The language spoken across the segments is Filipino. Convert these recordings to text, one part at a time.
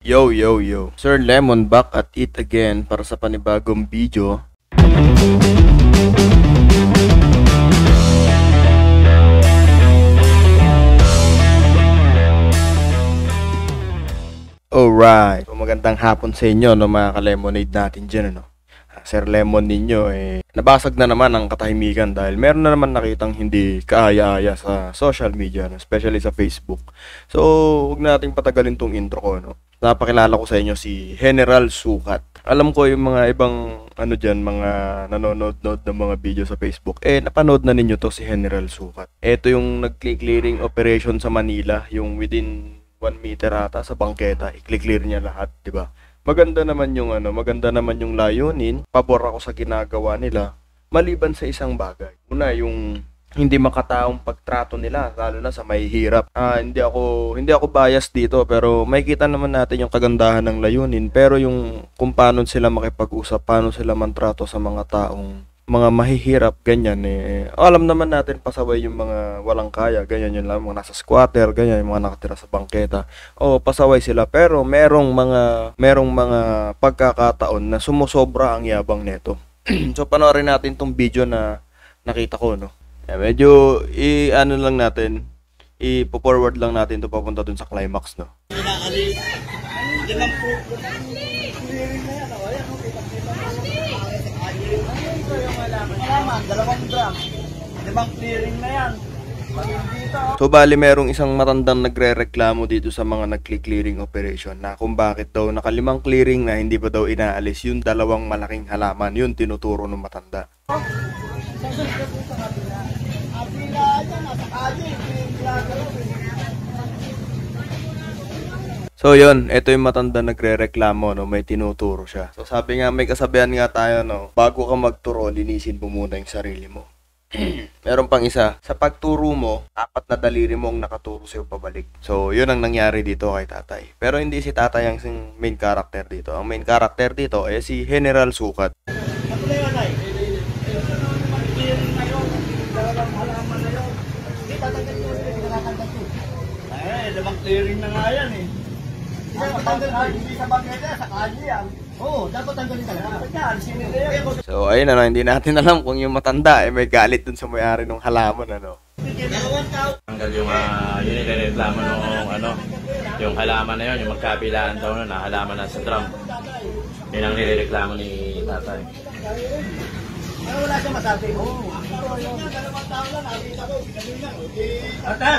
Yo, yo, yo. Sir Lemon back at it again para sa panibagong video. Alright. So, magandang hapon sa inyo, no, mga ka-lemonade natin dyan, ano. Sir Lemon ninyo, nabasag na naman ang katahimikan dahil meron na naman nakitang hindi kaaya-aya sa social media, no, especially sa Facebook. So, huwag nating patagalin tong intro ko, no. Napakilala ko sa inyo si General Sukat. Alam ko yung mga ibang mga nanonood ng mga video sa Facebook, napanood na ninyo to si General Sukat. Ito yung nag-clearing operation sa Manila, yung within 1 meter ata sa bangketa, i-clear niya lahat, 'di ba? Maganda naman yung layunin. Pabor ako sa ginagawa nila maliban sa isang bagay. Una, yung hindi makataong pagtrato nila lalo na sa mahihirap. Hindi ako bias dito, pero makikita naman natin yung kagandahan ng layunin, pero yung kung paano sila makipag-usap, paano sila mantrato sa mga taong mga mahihirap, ganyan alam naman natin pasaway yung mga walang kaya, ganyan yun lang, mga nasa squatter, ganyan, yung mga nakatira sa bangketa, pasaway sila, pero merong mga pagkakataon na sumusobra ang yabang neto. So panoorin natin tong video na nakita ko, no. Medyo lang natin, i-forward lang natin to papunta dun sa climax, no. Clearing na yan. So bali merong isang matandang nagre-reklamo dito sa mga nagki-clearing operation na kung bakit daw nakalimang clearing na hindi pa daw inaalis yung dalawang malaking halaman, yun tinuturo ng matanda. So yun, ito yung matanda nagre-reklamo, no, may tinuturo siya. So sabi nga, may kasabihan nga tayo, no, bago ka magturo, linisin mo muna yung sarili mo. Meron pang isa, sa pagturo mo, 4 na daliri mo ang nakaturo sa'yo pabalik. So yun ang nangyari dito kay tatay. Pero hindi si tatay ang main character dito. Ang main character dito ay si General Sukat. Lamang clearing na nga yan hindi sa bangketa, sa kalye yan. Dapat tanggalin talaga. So ayun, hindi natin alam kung yung matanda may galit dun sa may-ari ng halaman, ano. Tanggal yung yun yung reklamo nung yung halaman na yun, yung magkabilaan daw na halaman na sa drum. Yun ang nireklamo ni tatay. Wala siya masabi.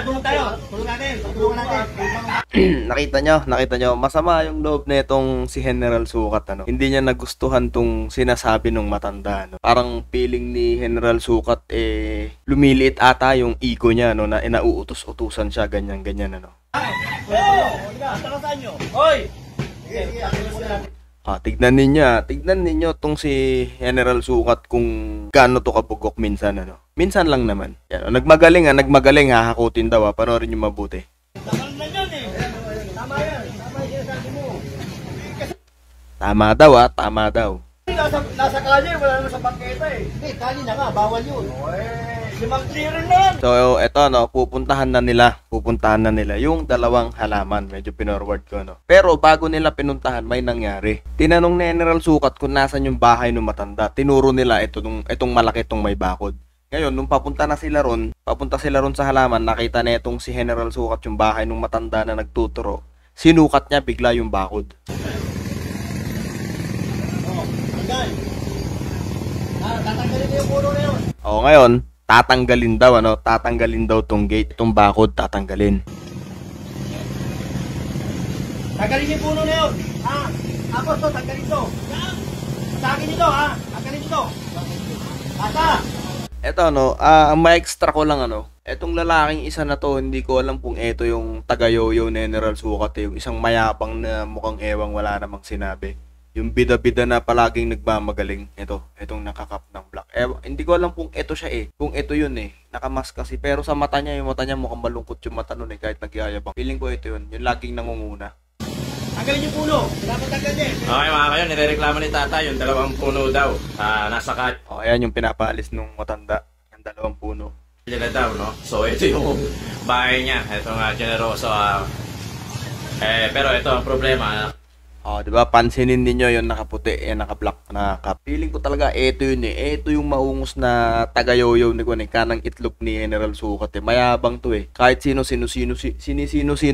Tulong tayo. Tulungan natin. Nakita nyo, masama yung loob na itong si General Sukat, ano. Hindi niya nagustuhan tong sinasabi ng matanda, no. Parang feeling ni General Sukat, lumiliit ata yung ego niya, no, na inauutos-utusan siya, ganyan, ano. Hoy! Tignan ninyo tong si General Sukat kung gaano to kabugok minsan, ano. Minsan lang naman. Yan, nagmagaling hahakutin daw, panoorin niyo mabuti. Tama yan. Tama yung sinasabi mo. Tama daw. Nasa kalye, wala naman sa bangketa Hindi, kalye na nga, bawal yun. Limang clearing na yan. So, eto, no, pupuntahan na nila yung dalawang halaman. Medyo pinorward ko, no. Pero bago nila pinuntahan, may nangyari. Tinanong ni General Sukat kung nasan yung bahay ng matanda. Tinuro nila itong malaki, itong may bakod. Ngayon, nung papunta sila ron sa halaman, nakita na itong si General Sukat yung bahay ng matanda na nagtuturo. Sinukat niya bigla yung bakod. Tatanggalin niyo yung puno na yun. Ngayon, tatanggalin daw tong gate, itong bakod, tatanggalin. Tanggalin yung puno na yun. Tapos to, tanggalin to. Sa akin ito, tanggalin ito. Ata! Eto, ang ma-extra ko lang, etong lalaking isa na to, hindi ko alam kung eto yung taga-yoyo ni General Sukat, yung isang mayabang na mukhang ewang wala namang sinabi. Yung bida-bida na palaging nagmamagaling. Itong nakakap ng black. Hindi ko alam kung ito siya Kung ito yun Nakamask kasi. Pero sa mata niya, yung mata niya mukhang malungkot yung mata nun kahit nagyayabang. Feeling ko ito yun. Yung laging nangunguna. Tanggalin yung puno. Dapat tanggalin. Okay mga kayo, nirereklamo ni tatay yung 2 puno daw. Nasa kalye. Ayan yung pinapaalis nung matanda. Yung 2 puno. Nila daw, no? So ito yung bahay niya. Ito nga, generoso. Pero ito ang problema. Oh, 'di ba? Pansinin ninyo 'yung nakaputi, naka-black na cap. Feeling ko talaga ito 'yun eh. Ito 'yung maungos na taga-yoyo ni Kuan, kanang itlog ni General Sukat eh. Mayabang 'to eh. Kahit sino-sino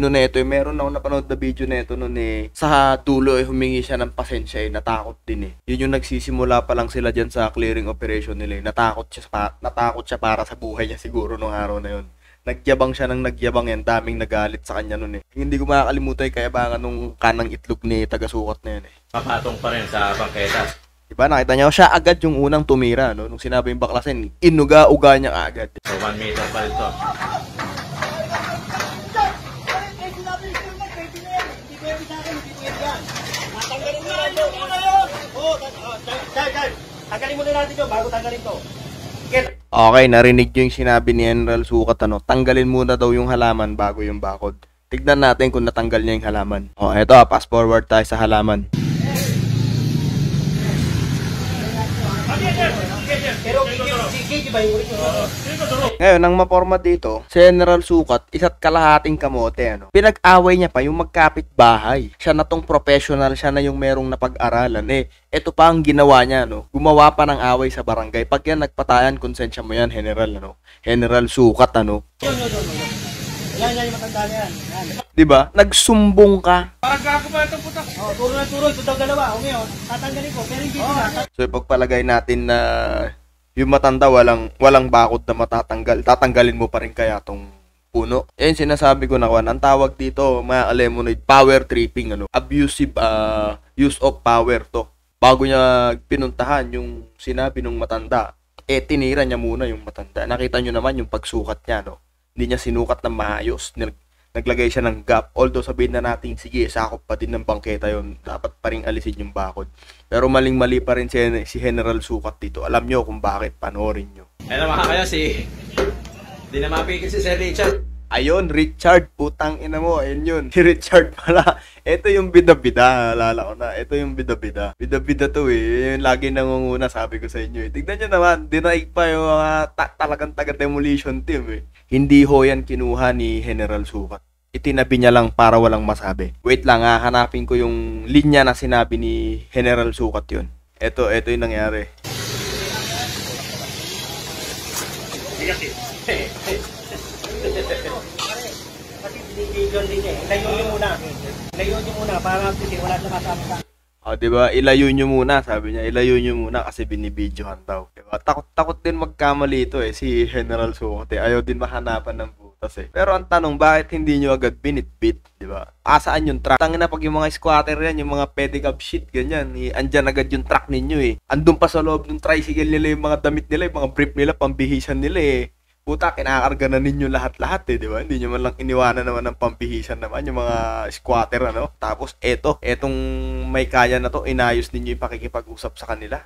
na ito eh. Meron ako napanood na video nito noon eh. Sa dulo eh humingi siya ng pasensya eh. Natakot din eh. 'Yun 'yung nagsisimula pa lang sila diyan sa clearing operation nila eh. Natakot siya para sa buhay niya siguro nung araw na 'yun. Nagyabang siya ng nagyabang yan, daming nagalit sa kanya nun eh. Hindi ko makakalimutan yung kayabangan nung kanang itlog ni taga-sukat na yun eh. Papatong pa rin sa bangketa. Diba, nakita niyo, siya agad yung unang tumira, no? Nung sinabi yung baklasin, inuga-uga niya agad. So 1 meter pa rin to. Tanggalin muna natin ito bago tanggalin to. Okay, narinig nyo yung sinabi ni General Sukat, ano? Tanggalin muna daw yung halaman bago yung bakod. Tignan natin kung natanggal niya yung halaman. O, eto, fast forward tayo sa halaman. Ngayon, ang maporma dito, si General Sukat, isa't kalahating kamote, ano? Pinag-away niya pa yung magkapit bahay. Siya na tong professional, siya na yung merong napag-aralan. Ito pa ang ginawa niya, no? Gumawa pa ng away sa barangay. Pag yan nagpatayan, konsensya mo yan, General, ano? General Sukat, ano? Yan yung matanda na yan. Diba? Nagsumbong ka. Parang gago ba itong puta? Turo na turo, ito daw dalawa. O ngayon, tatanggalin ko. Pero hindi ko na. So, ipagpalagay natin na yung matanda walang bakod na matatanggal. Tatanggalin mo pa rin kaya tong puno. Yan sinasabi ko na Kuan. Ang tawag dito, mga lemonade, power tripping, ano? Abusive use of power to. Bago niya pinuntahan yung sinabi nung matanda, tinira niya muna yung matanda. Nakita nyo naman yung pagsukat niya, no? Hindi niya sinukat ng maayos. Naglagay siya ng gap. Although sabihin na natin, sige, sakop pa din ng bangketa yon, dapat pa rin alisin yung bakod. Pero maling-mali pa rin si General Sukat dito. Alam nyo kung bakit, panoorin nyo. Ayun naman kaya di na mapikit si Sir Richard. Ayun, Richard, putang ina mo, ayun yun. Si Richard pala. Ito yung bida-bida, alala ko na. Ito yung bida-bida. Bida-bida to eh. Yung lagi nangunguna, sabi ko sa inyo eh. Tignan nyo naman, dinaig pa yung mga talagang taga-demolition team eh. Hindi ho yan kinuha ni General Sukat. Itinabi niya lang para walang masabi. Wait lang, hanapin ko yung linya na sinabi ni General Sukat yun. Ito yung nangyari. Kasi binibigyan din niya eh. Layo nyo muna para kasi wala siya kasama sa. O, diba? Ilayo nyo muna, sabi niya. Ilayo nyo muna kasi binibidyohan daw. Diba? Takot din magkamali ito eh, si General Sukat eh. Ayaw din mahanapan ng butas eh. Pero ang tanong, bakit hindi nyo agad binitbit? Diba? Asaan yung truck? Tangina pag yung mga squatter yan, yung mga pedicab shit, ganyan. Andyan agad yung truck ninyo eh. Andun pa sa loob ng tricycle nila yung mga damit nila, yung mga brief nila, pambihisan nila eh. Puta, kinakarga na ninyo lahat-lahat eh, di ba? Hindi nyo man lang iniwanan naman ng pambihisan naman, yung mga squatter, ano? Tapos, etong may kaya na to, inayos ninyo yung pakikipag-usap sa kanila.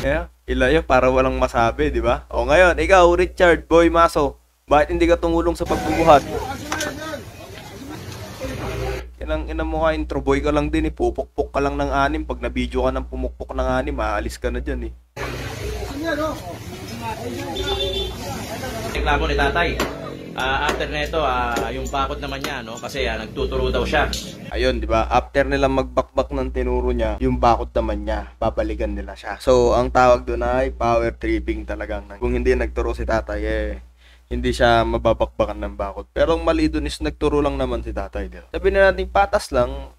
Yeah, ilayo para walang masabi, di ba? O ngayon, ikaw, Richard, Boy Maso, bakit hindi ka tumulong sa pagbubuhat? Ina mo ka, intro boy ka lang din eh, pupukpok ka lang ng anim, pag nabidyo ka ng pumukpok ng anim, maalis ka na dyan eh. Reklamo ni tatay. After nito, yung bakod naman niya, no? Kasi nagtuturo daw siya. Ayun, di ba? After nila magbakbak ng tinuro niya, yung bakod naman niya, babalikan nila siya. So, ang tawag doon ay power tripping talagang. Kung hindi nagturo si tatay, hindi siya mababakbakan ng bakod. Pero ang mali doon is nagturo lang naman si tatay. Diba? Sabi na natin, patas lang,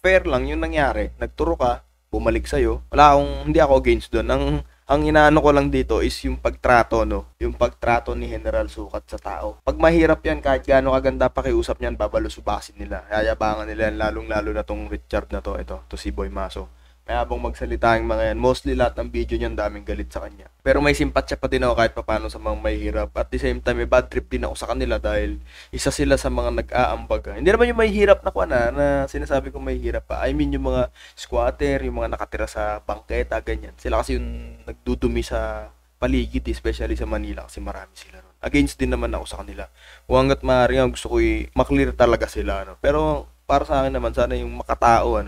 fair lang yung nangyari. Nagturo ka, bumalik sa'yo. Hindi ako against doon. Ang inaano ko lang dito is yung pagtrato, no? Yung pagtrato ni General Sukat sa tao. Pag mahirap yan, kahit gaano kaganda pakiusap niyan, babalusubasin nila. Yayabangan nila yan, lalong-lalo na tong Richard na to. To si Boy Maso. May habang magsalita yung mga yan. Mostly lahat ng video niyan daming galit sa kanya. Pero may simpatsya pa din ako kahit paano sa mga mahihirap. At the same time, may bad trip din ako sa kanila dahil isa sila sa mga nag-aambaga. Hindi naman yung mahihirap na sinasabi ko mahihirap pa. I mean yung mga squatter, yung mga nakatira sa bangketa, ganyan. Sila kasi yung nagdudumi sa paligid, especially sa Manila kasi marami sila ron. Against din naman ako sa kanila. Kung hanggat maaari nga, gusto ko maklear talaga sila. No? Pero para sa akin naman, sana yung makatao,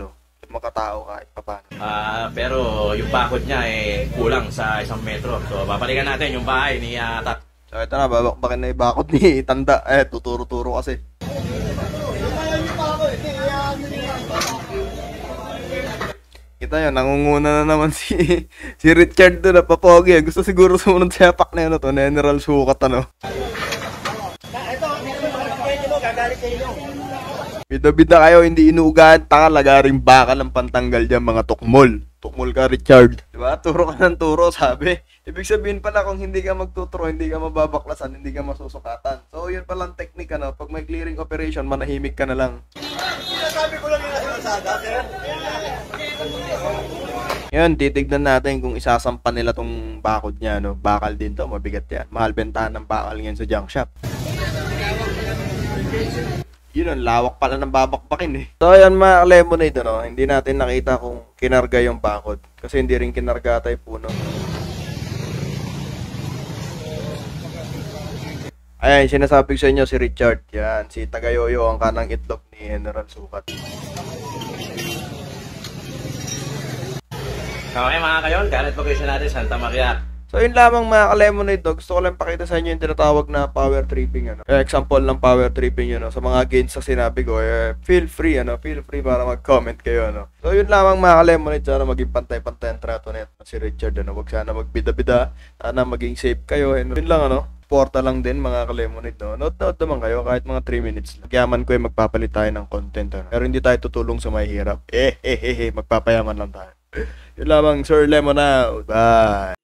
makatao kahit paano. Pero yung bakod niya kulang sa 1 metro. So babalikan natin yung bahay ni Tat. So ito na, babakbakin na yung bakod ni Tanda. Tuturo-turo kasi. Kita nyo, nangunguna na naman si Richard doon na papogi. Gusto siguro sumunod sa yapak na yun to, General Sukat ano. Ito, gagalit sa inyo. Bida-bida kayo, hindi inuugaan, taka, lagaring bakal ang pantanggal dyan, mga tukmol. Tukmol ka, Richard. Diba? Turo ka ng turo, sabi. Ibig sabihin pala, kung hindi ka magtuturo, hindi ka mababaklasan, hindi ka masusukatan. So, yun palang technique, ano. Pag may clearing operation, manahimik ka na lang. Sinasabi ko lang yung nasasada, sir. Ngayon, titignan natin kung isasampa nila tong bakod niya, no. Bakal din to, mabigat yan. Mahal bentahan ng bakal ngayon sa junk shop. Yun ang lawak pala ng babakbakin eh. So ayan mga lemonade ano, hindi natin nakita kung kinarga yung bakod. Kasi hindi rin kinarga tayo puno. Ayan, sinasabi ko sa inyo si Richard. Yan, si Tagayoyo ang kanang itlog ni General Sukat. Okay mga kayon, current location natin Santa Maria. So yun lamang mga ka-lemonade, no? Gusto ko lang pakita sa inyo yung tinatawag na power tripping ano. Example ng power tripping yun, no? Sa mga gains na sinabi ko, feel free para mag-comment kayo ano. So yun lamang mga ka-lemonade, sana maging pantay-pantay ang trato net si Richard ano. Wag sana magbida-bida, sana maging safe kayo and yun lang ano. Porta lang din mga ka-lemonade no. Note naman kayo kahit mga 3 minutes lang. Magyaman ko magpapalit tayo ng content ano. Pero hindi tayo tutulong sa mahihirap. Magpapayaman lang tayo. Yun lamang Sir Lemon out. Bye.